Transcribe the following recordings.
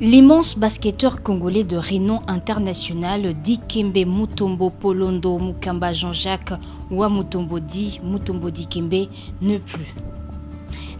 L'immense basketteur congolais de renom international Dikembe Mutombo Polondo Mukamba Jean-Jacques Wa Mutombo Dikembe ne plus.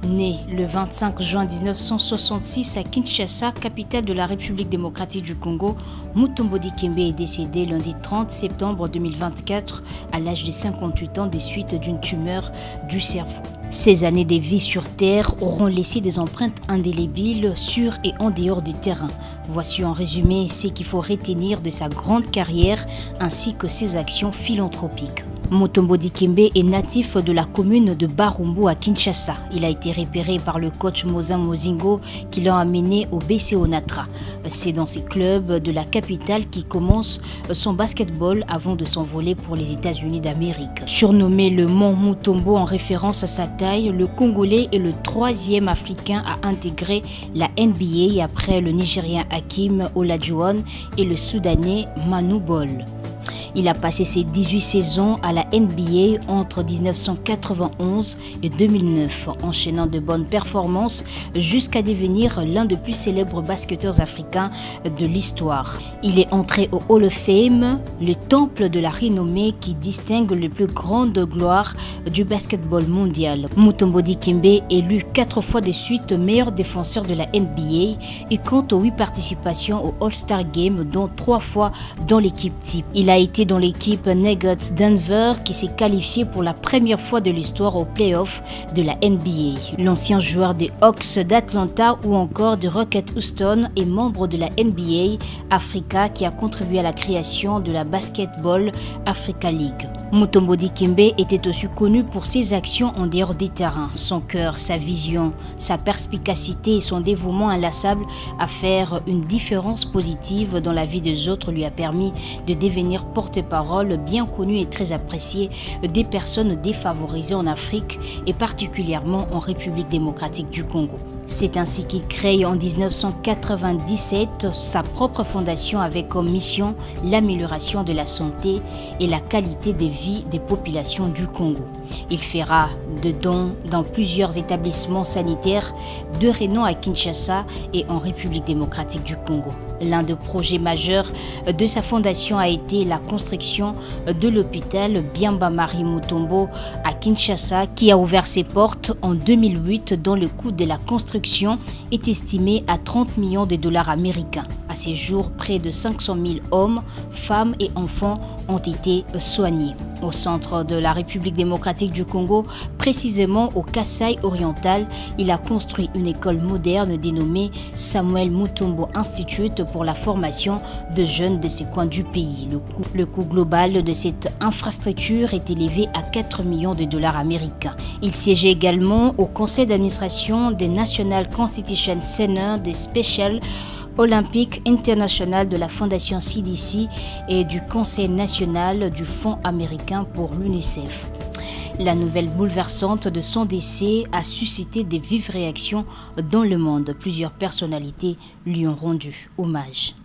Né le 25 juin 1966 à Kinshasa, capitale de la République démocratique du Congo, Mutombo Dikembe est décédé lundi 30 septembre 2024 à l'âge de 58 ans des suites d'une tumeur du cerveau. Ces années de vie sur Terre auront laissé des empreintes indélébiles sur et en dehors du terrain. Voici en résumé ce qu'il faut retenir de sa grande carrière ainsi que ses actions philanthropiques. Mutombo Dikembe est natif de la commune de Barumbu à Kinshasa. Il a été repéré par le coach Moza Mozingo qui l'a amené au BC Onatra. C'est dans ces clubs de la capitale qu'il commence son basketball avant de s'envoler pour les États-Unis d'Amérique. Surnommé le Mont Mutombo en référence à sa taille, le Congolais est le troisième Africain à intégrer la NBA après le Nigérien Hakim Olajuwon et le Soudanais Manu Bol. Il a passé ses 18 saisons à la NBA entre 1991 et 2009, enchaînant de bonnes performances jusqu'à devenir l'un des plus célèbres basketteurs africains de l'histoire. Il est entré au Hall of Fame, le temple de la renommée qui distingue les plus grandes gloires du basketball mondial. Mutombo Dikembe, élu 4 fois de suite meilleur défenseur de la NBA et compte 8 participations au All-Star Game, dont 3 fois dans l'équipe type. Il a été dans l'équipe Nuggets Denver qui s'est qualifiée pour la première fois de l'histoire aux playoffs de la NBA. L'ancien joueur des Hawks d'Atlanta ou encore de Rocket Houston est membre de la NBA Africa qui a contribué à la création de la Basketball Africa League. Mutombo Dikembe était aussi connu pour ses actions en dehors des terrains. Son cœur, sa vision, sa perspicacité et son dévouement inlassable à faire une différence positive dans la vie des autres lui a permis de devenir porte-parole bien connu et très apprécié des personnes défavorisées en Afrique et particulièrement en République démocratique du Congo. C'est ainsi qu'il crée en 1997 sa propre fondation avec comme mission l'amélioration de la santé et la qualité de vie des populations du Congo. Il fera de dons dans plusieurs établissements sanitaires de renom à Kinshasa et en République démocratique du Congo. L'un des projets majeurs de sa fondation a été la construction de l'hôpital Biamba Marie Mutombo à Kinshasa qui a ouvert ses portes en 2008 dont le coût de la construction est estimé à 30 millions de dollars américains. À ces jours, près de 500 000 hommes, femmes et enfants ont été soignés. Au centre de la République démocratique du Congo, précisément au Kasaï oriental, il a construit une école moderne dénommée Samuel Mutombo Institute pour la formation de jeunes de ces coins du pays. Le coût global de cette infrastructure est élevé à 4 millions de dollars américains. Il siégeait également au conseil d'administration des National Constitution Center des Special Olympique international de la Fondation CDC et du Conseil national du Fonds américain pour l'UNICEF. La nouvelle bouleversante de son décès a suscité des vives réactions dans le monde. Plusieurs personnalités lui ont rendu hommage.